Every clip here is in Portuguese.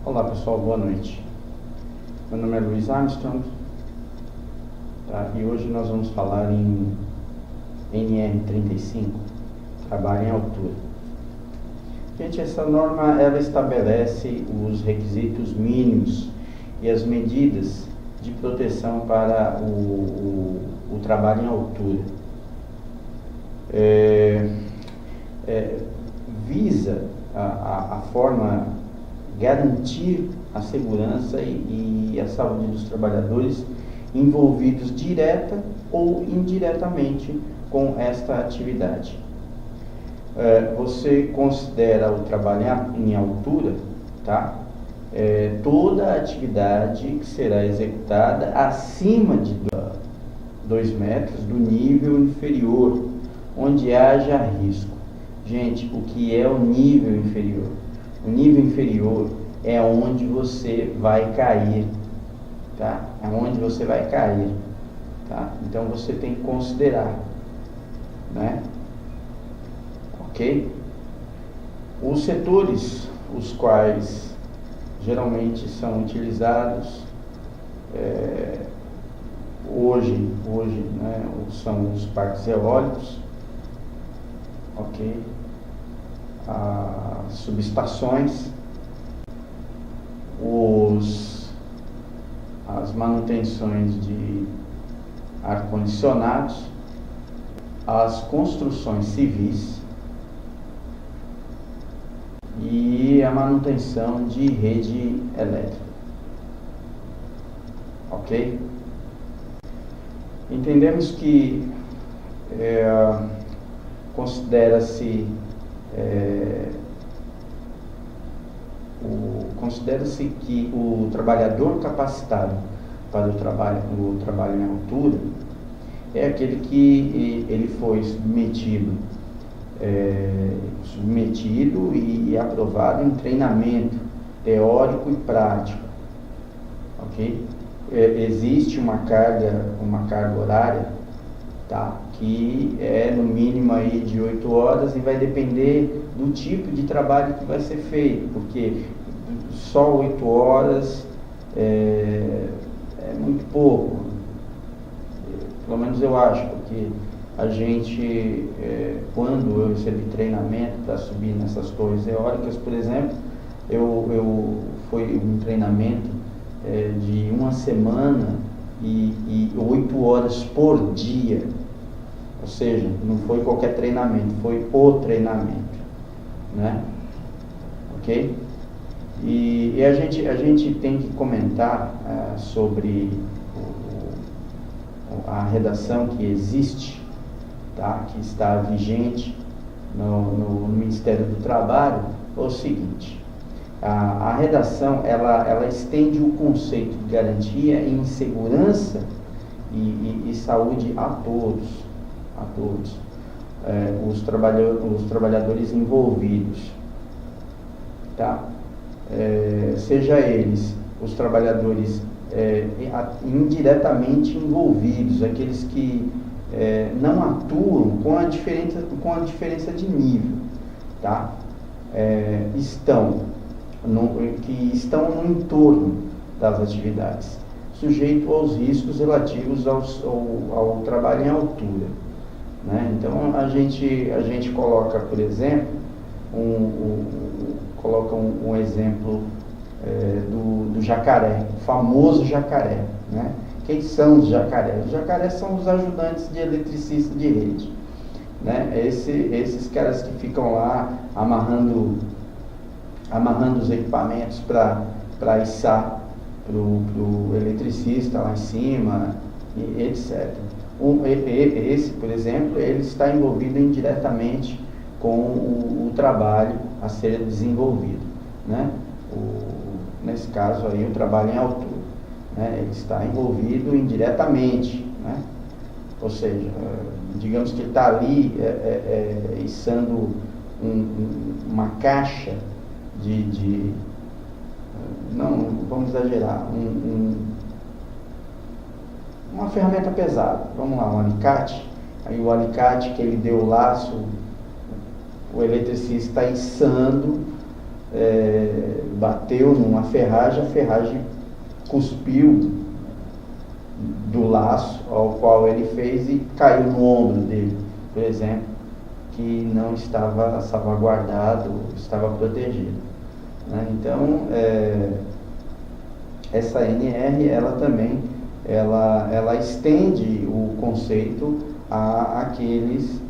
Olá pessoal, boa noite. Meu nome é Luiz Armstrong, tá? E hoje nós vamos falar em NR35, trabalho em altura. Gente, essa norma ela estabelece os requisitos mínimos e as medidas de proteção para o trabalho em altura. Visa a forma garantir a segurança e a saúde dos trabalhadores envolvidos direta ou indiretamente com esta atividade. Você considera o trabalho em altura, tá? Toda a atividade que será executada acima de 2 metros do nível inferior, onde haja risco. Gente, o que é o nível inferior? O nível inferior é onde você vai cair, tá? É onde você vai cair, tá? Então você tem que considerar, né? Ok? Os setores, os quais geralmente são utilizados hoje, né, são os parques eólicos, ok? As subestações, as manutenções de ar-condicionados, as construções civis e a manutenção de rede elétrica, ok? Entendemos que considera-se que o trabalhador capacitado para o trabalho em altura é aquele que ele foi submetido e aprovado em treinamento teórico e prático, ok? Existe uma carga horária, tá? Que é no mínimo aí de 8 horas e vai depender do tipo de trabalho que vai ser feito, porque só 8 horas é muito pouco, pelo menos eu acho, porque a gente, quando eu recebi treinamento para subir nessas torres eólicas, por exemplo, foi um treinamento de uma semana e 8 horas por dia, ou seja, não foi qualquer treinamento, foi o treinamento, né? Ok? E a gente tem que comentar sobre a redação que existe, tá? Que está vigente no Ministério do Trabalho, é o seguinte: a redação ela estende o conceito de garantia em segurança e saúde a todos, os trabalhadores envolvidos, tá? Seja eles os trabalhadores indiretamente envolvidos, aqueles que não atuam com a diferença de nível, tá? Que estão no entorno das atividades, sujeito aos riscos relativos ao trabalho em altura, né? Então a gente coloca, por exemplo, um exemplo do jacaré, o famoso jacaré, né? Quem são os jacarés? Os jacarés são os ajudantes de eletricista de rede, né? Esses caras que ficam lá amarrando os equipamentos para içar pro eletricista lá em cima, e etc. Esse, por exemplo, ele está envolvido indiretamente com o trabalho a ser desenvolvido, né? Nesse caso aí, o trabalho em altura, né? Ele está envolvido indiretamente, né? Ou seja, digamos que ele está ali içando uma caixa não vamos exagerar, uma ferramenta pesada, vamos lá, um alicate. Aí o alicate que ele deu o laço, o eletricista está içando bateu numa ferragem, a ferragem cuspiu do laço ao qual ele fez e caiu no ombro dele, por exemplo, que não estava salvaguardado, estava protegido, né? Então, essa NR, ela também, ela estende o conceito àqueles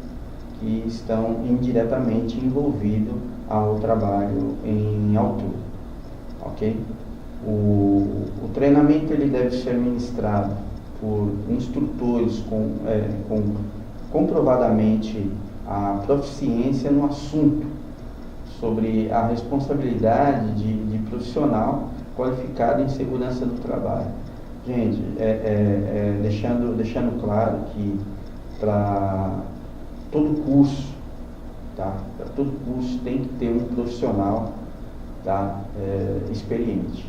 que estão indiretamente envolvidos ao trabalho em altura, ok? O treinamento ele deve ser ministrado por instrutores com comprovadamente a proficiência no assunto, sobre a responsabilidade de profissional qualificado em segurança do trabalho. Gente, deixando claro que para todo curso, tá? Para todo curso tem que ter um profissional, tá? Experiente.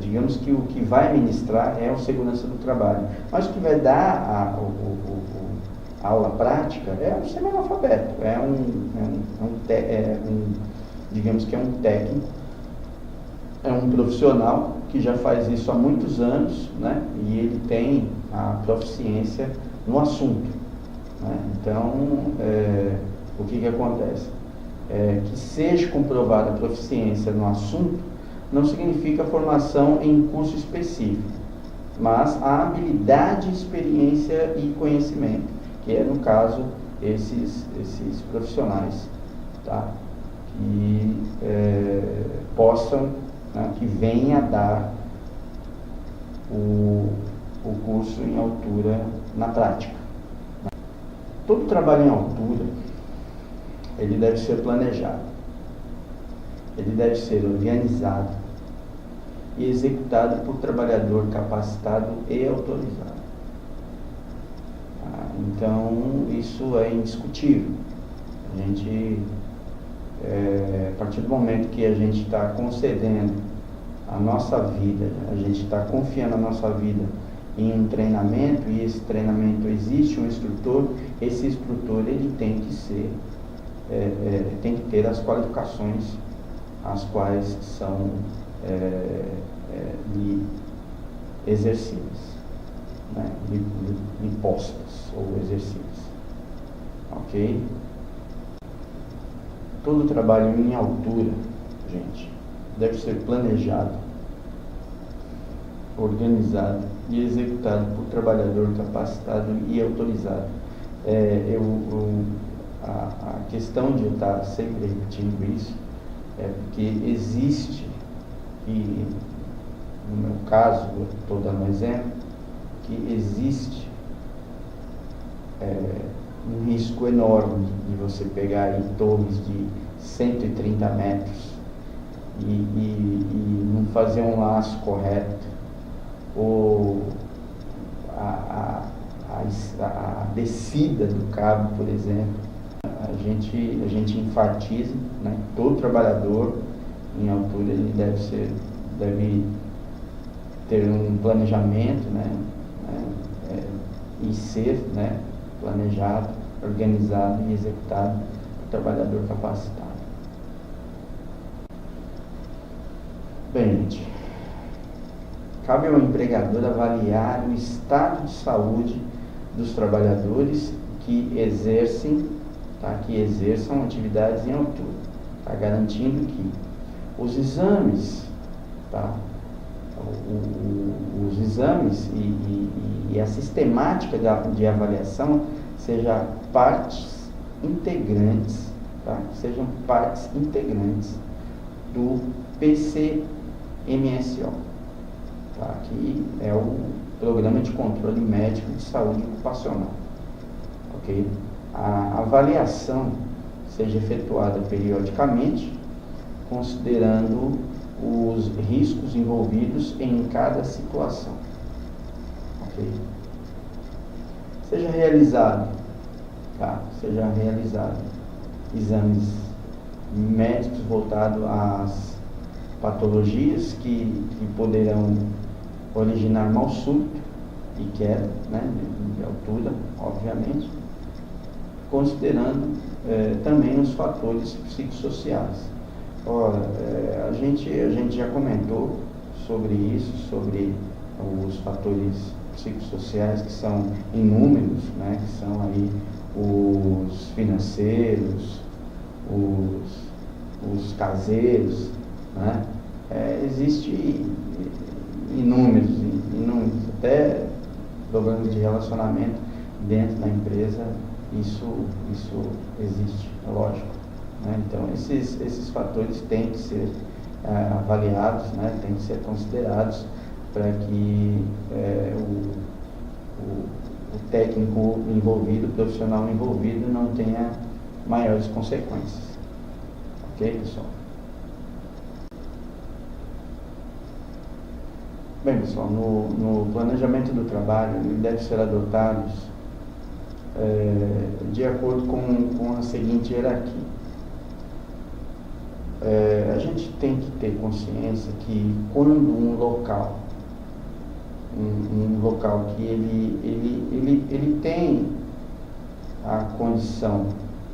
Digamos que o que vai ministrar é o segurança do trabalho, mas o que vai dar a aula prática é um semi-analfabeto, digamos que é um técnico, é um profissional que já faz isso há muitos anos, né? E ele tem a proficiência no assunto, né? Então, o que acontece? Que seja comprovada a proficiência no assunto não significa formação em curso específico, mas a habilidade, experiência e conhecimento, que é, no caso, esses profissionais, tá? Que possam, né, que venha a dar o curso em altura na prática. Todo trabalho em altura, ele deve ser planejado, ele deve ser organizado e executado por trabalhador capacitado e autorizado. Então, isso é indiscutível. A gente, a partir do momento que a gente está concedendo a nossa vida, a gente está confiando a nossa vida em um treinamento, e esse treinamento existe um instrutor, esse instrutor ele tem que ser, tem que ter as qualificações as quais são lhe exercidas, né? lhe postas ou exercidas, ok? Todo trabalho em altura, gente, deve ser planejado, organizado e executado por trabalhador capacitado e autorizado. A questão de eu estar sempre repetindo isso é porque existe, e no meu caso, eu estou dando um exemplo, que existe um risco enorme de você pegar aí torres de 130 metros e não fazer um laço correto, ou a descida do cabo, por exemplo. A gente enfatiza, né? Todo trabalhador em altura ele deve ter um planejamento, né? E ser, né, planejado, organizado e executado por trabalhador capacitado. Bem, gente, cabe ao empregador avaliar o estado de saúde dos trabalhadores que exerçam atividades em altura, tá? Garantindo que os exames, tá? Os exames e a sistemática de avaliação sejam partes integrantes, tá? Sejam partes integrantes do PCMSO, tá? Que é o Programa de Controle Médico de Saúde Ocupacional, ok? A avaliação seja efetuada periodicamente, considerando os riscos envolvidos em cada situação, ok? Seja realizado exames médicos voltados às patologias que poderão originar mal súbito e queda, né, de altura, obviamente, considerando também os fatores psicossociais. Ora, a gente já comentou sobre isso, sobre os fatores psicossociais, que são inúmeros, né, que são aí os financeiros, os caseiros, né? Existe inúmeros, até problemas de relacionamento dentro da empresa, isso existe, é lógico, né? Então esses fatores têm que ser avaliados, né? Têm que ser considerados para que o técnico envolvido, o profissional envolvido não tenha maiores consequências. Ok, pessoal? Bem, pessoal, no planejamento do trabalho, ele deve ser adotados de acordo com a seguinte hierarquia. A gente tem que ter consciência que quando um local que ele tem a condição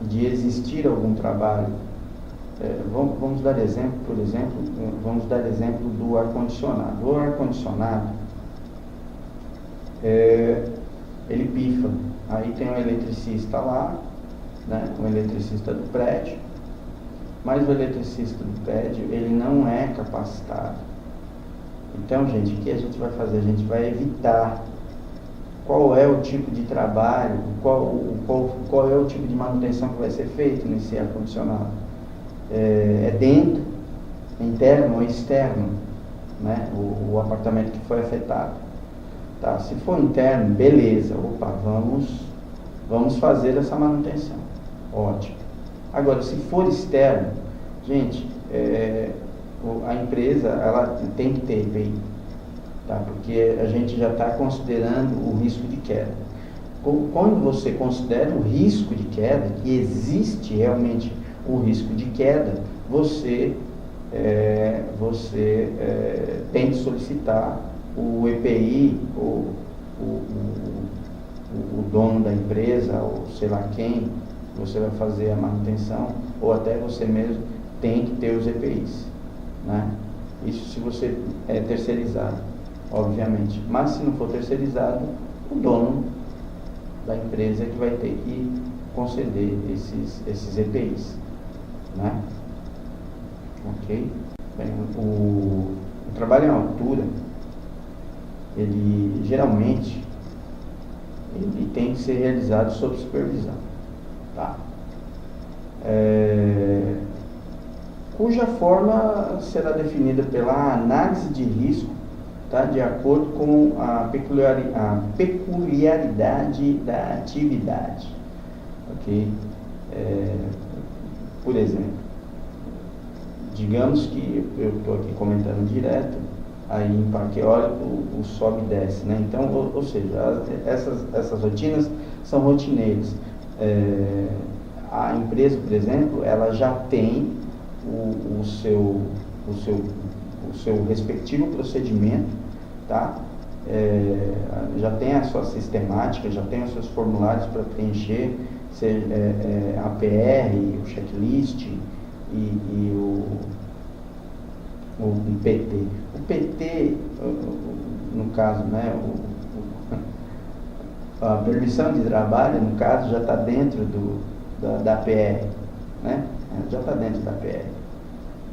de existir algum trabalho, vamos dar exemplo, por exemplo, vamos dar exemplo do ar-condicionado. O ar-condicionado, ele pifa, aí tem um eletricista lá, né, um eletricista do prédio, mas o eletricista do prédio, ele não é capacitado. Então, gente, o que a gente vai fazer? A gente vai evitar. Qual é o tipo de trabalho, qual é o tipo de manutenção que vai ser feito nesse ar-condicionado? É dentro, interno ou externo, né? O apartamento que foi afetado. Tá? Se for interno, beleza, vamos fazer essa manutenção. Ótimo. Agora, se for externo, gente, a empresa ela tem que ter EPI, tá? Porque a gente já está considerando o risco de queda. Quando você considera o risco de queda, que existe realmente o risco de queda, você tem que solicitar o EPI, o dono da empresa, ou sei lá quem, você vai fazer a manutenção, ou até você mesmo tem que ter os EPIs, né? Isso se você é terceirizado, obviamente. Mas se não for terceirizado, o dono da empresa é que vai ter que conceder esses EPIs, né? Ok? Bem, o trabalho em altura, ele geralmente ele tem que ser realizado sob supervisão, tá? Cuja forma será definida pela análise de risco, tá? De acordo com a peculiaridade da atividade, ok? Por exemplo, digamos que eu estou aqui comentando direto, aí em parque eólico o sobe e desce, né? Então, ou seja, essas rotinas são rotineiras. A empresa, por exemplo, ela já tem o seu respectivo procedimento, tá? Já tem a sua sistemática, já tem os seus formulários para preencher, a PR, o checklist e o PT. O PT, no caso, né, a permissão de trabalho, no caso, já está dentro da PR, né? Já está dentro da PR,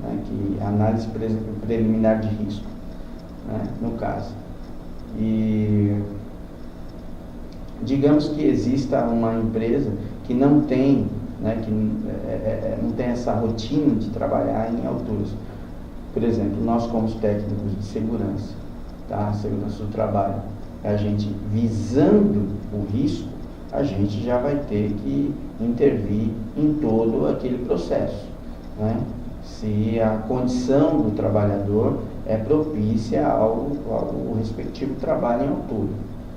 né? Que é a análise preliminar de risco, né? No caso. E digamos que exista uma empresa que não tem, né, que não tem essa rotina de trabalhar em alturas. Por exemplo, nós como técnicos de segurança, tá? Segurança do trabalho, a gente visando o risco, a gente já vai ter que intervir em todo aquele processo, né? Se a condição do trabalhador é propícia ao respectivo trabalho em altura,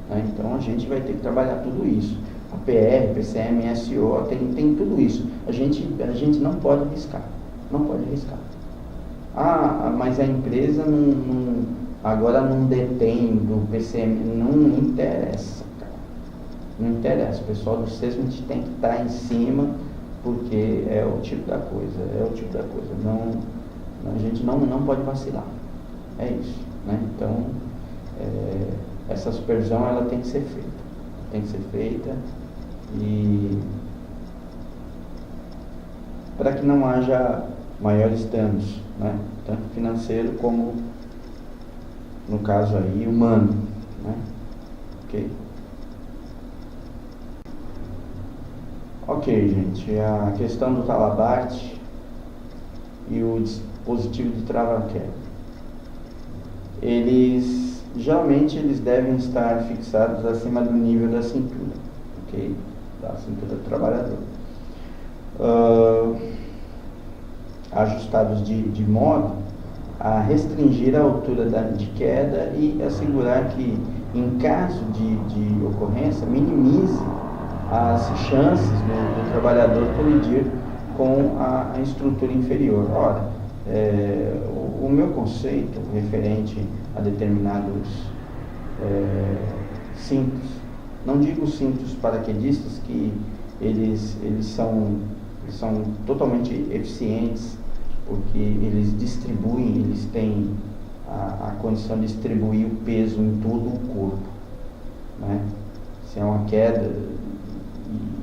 né? Então a gente vai ter que trabalhar tudo isso. A PR, PCM, SO, tem tudo isso. A gente não pode arriscar. Não pode arriscar. Mas a empresa agora não detém do PCM. Não interessa, cara. Não interessa. O pessoal do SESMIT tem que estar em cima porque é o tipo da coisa, não, a gente não pode vacilar, é isso, né? Então, essa supervisão ela tem que ser feita, e para que não haja maiores danos, né? Tanto financeiro como, no caso aí, humano, né? Ok, gente, a questão do talabarte e o dispositivo de trava-queda. Geralmente eles devem estar fixados acima do nível da cintura, ok? Da cintura do trabalhador. Ajustados de modo a restringir a altura de queda e assegurar que, em caso de ocorrência, minimize as chances do trabalhador colidir com a estrutura inferior. Ora, o meu conceito referente a determinados cintos, não digo cintos paraquedistas, que eles são totalmente eficientes, porque eles têm a condição de distribuir o peso em todo o corpo, né? Se é uma queda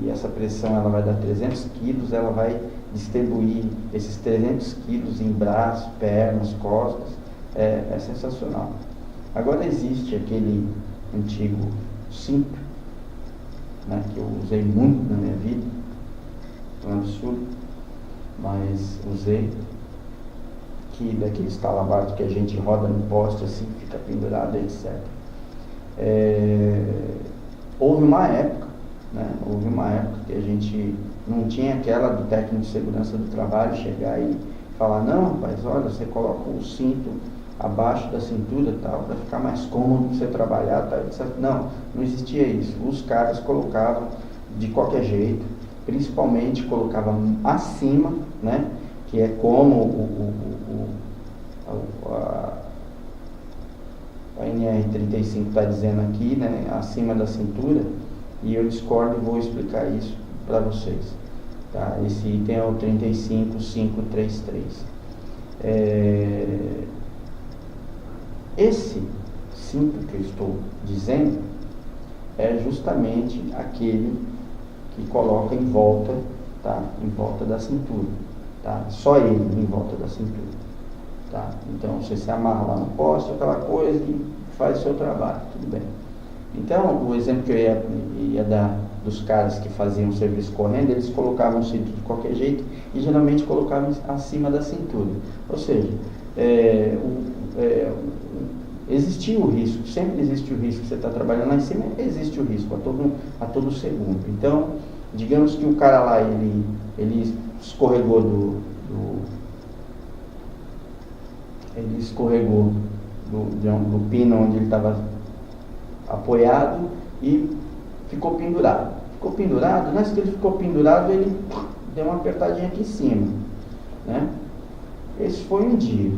e essa pressão ela vai dar 300 quilos, ela vai distribuir esses 300 quilos em braços, pernas, costas, é sensacional. Agora existe aquele antigo cinto, né, que eu usei muito na minha vida, é um absurdo, mas usei, que daqueles talabartos que a gente roda no poste assim, fica pendurado, etc. Houve uma época que a gente não tinha aquela do técnico de segurança do trabalho chegar e falar: não, rapaz, olha, você coloca o cinto abaixo da cintura, tal, para ficar mais cômodo para você trabalhar, tal, etc. Não existia isso. Os caras colocavam de qualquer jeito, principalmente colocavam acima, né, que é como a NR35 está dizendo aqui, né, acima da cintura, e eu discordo e vou explicar isso para vocês. Tá? Esse item é o 35533. Esse cinto que eu estou dizendo é justamente aquele que coloca em volta, tá? Em volta da cintura, tá? Só ele em volta da cintura, tá? Então você se amarra lá no poste, aquela coisa, e faz o seu trabalho, tudo bem. Então, o exemplo que eu ia dar dos caras que faziam o serviço correndo, eles colocavam o cinto de qualquer jeito e geralmente colocavam acima da cintura. Ou seja, existia o risco, sempre existe o risco, você está trabalhando lá em cima, existe o risco a todo segundo. Então, digamos que o cara lá, ele escorregou do pino onde ele estava apoiado e ficou pendurado. Nessa que ele ficou pendurado, ele deu uma apertadinha aqui em cima, né? Esse foi um dia.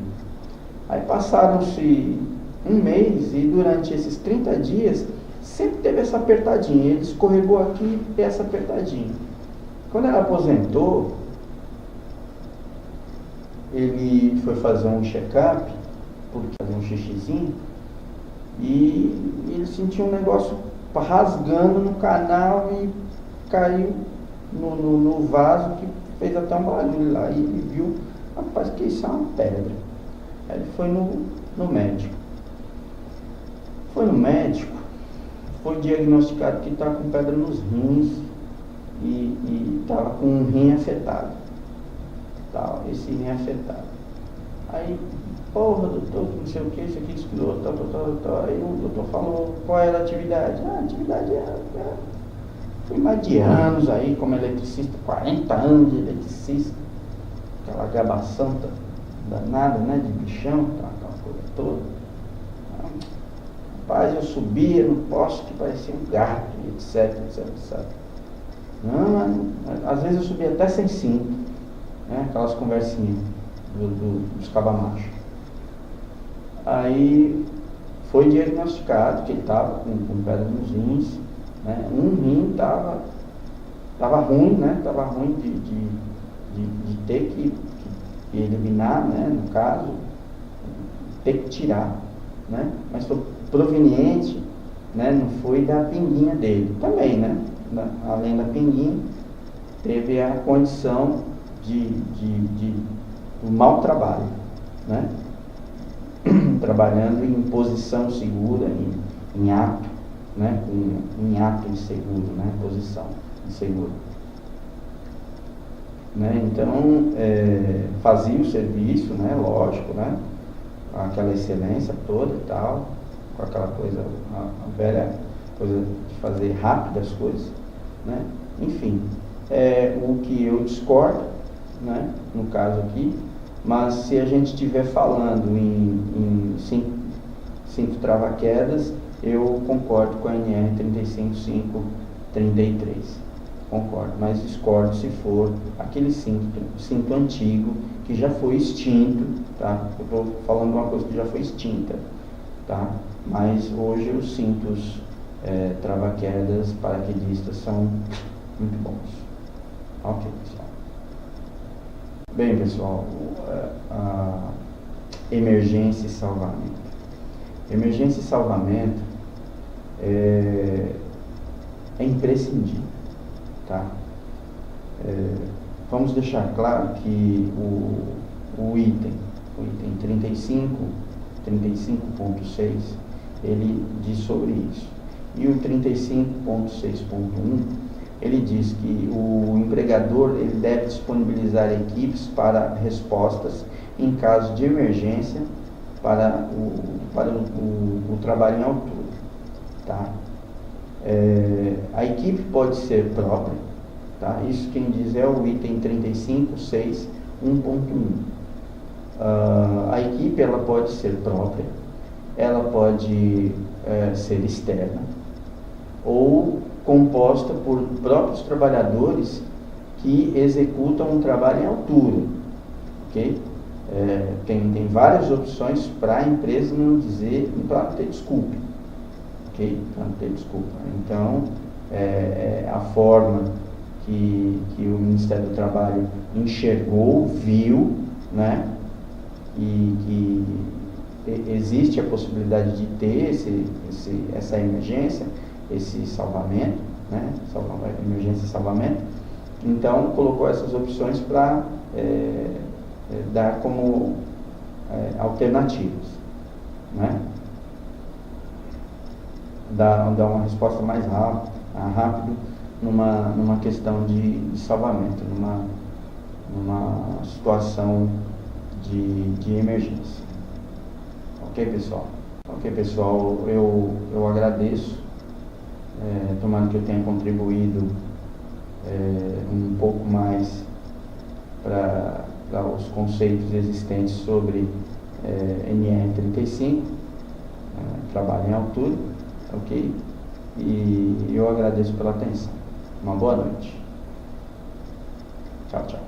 Aí passaram-se um mês e durante esses 30 dias sempre teve essa apertadinha. Ele escorregou aqui e essa apertadinha. Quando ela aposentou, ele foi fazer um check-up, fazer um xixizinho, e ele sentiu um negócio rasgando no canal e caiu no vaso, que fez até um barulho lá, e ele viu: rapaz, que isso é uma pedra. Aí ele foi no médico. Foi diagnosticado que estava com pedra nos rins e estava com um rim afetado. Esse rim afetado. Aí, porra, doutor, não sei o que, isso aqui, escroto, tal. Aí o doutor falou: qual era a atividade? A atividade fui mais de anos aí como eletricista, 40 anos de eletricista, aquela gabação danada, né, de bichão, aquela coisa toda. Rapaz, eu subia no poste que parecia um gato, etc. Não, às vezes eu subia até sem cinto, né, aquelas conversinhas dos cabamachos. Aí foi diagnosticado que ele estava com pedra nos rins, né? Um rim estava Estava ruim, né? Estava ruim de ter que eliminar, né? No caso, ter que tirar, né? Mas foi proveniente, né? Não foi da pinguinha dele. Também, né? Além da pinguinha, teve a condição do mau trabalho, né? Trabalhando em posição segura, em ato, né? Em ato inseguro, né? Posição insegura. Né? Então, fazia o serviço, né? Lógico, né? Aquela excelência toda e tal, com aquela coisa, a velha coisa de fazer rápido as coisas, né? Enfim, o que eu discordo, né? No caso aqui, mas se a gente estiver falando em cinto trava-quedas, eu concordo com a NR 35533. Concordo, mas discordo se for aquele cinto antigo que já foi extinto, tá? Eu estou falando de uma coisa que já foi extinta, tá? Mas hoje os cintos trava-quedas paraquedistas são muito bons. Ok, pessoal. Bem, pessoal, a emergência e salvamento. Emergência e salvamento é imprescindível, tá? Vamos deixar claro que o item 35.6, ele diz sobre isso. E o 35.6.1, ele diz que o empregador ele deve disponibilizar equipes para respostas em caso de emergência para o trabalho em altura, tá? A equipe pode ser própria, tá? Isso quem diz é o item 35.6.1.1. A equipe ela pode ser própria, ela pode ser externa ou composta por próprios trabalhadores que executam um trabalho em altura, ok? Tem várias opções para a empresa não dizer, para ter desculpa, ok? Para não ter desculpa. Então, a forma que o Ministério do Trabalho enxergou, viu, né? E que existe a possibilidade de ter essa emergência, esse salvamento, né? Emergência e salvamento. Então, colocou essas opções para dar como alternativas, né? Dar uma resposta mais rápido numa questão de salvamento, numa situação de emergência. Ok, pessoal? Ok, pessoal, eu agradeço, tomara que eu tenha contribuído um pouco mais para os conceitos existentes sobre NR35, trabalho em altura, ok? E eu agradeço pela atenção. Uma boa noite. Tchau, tchau.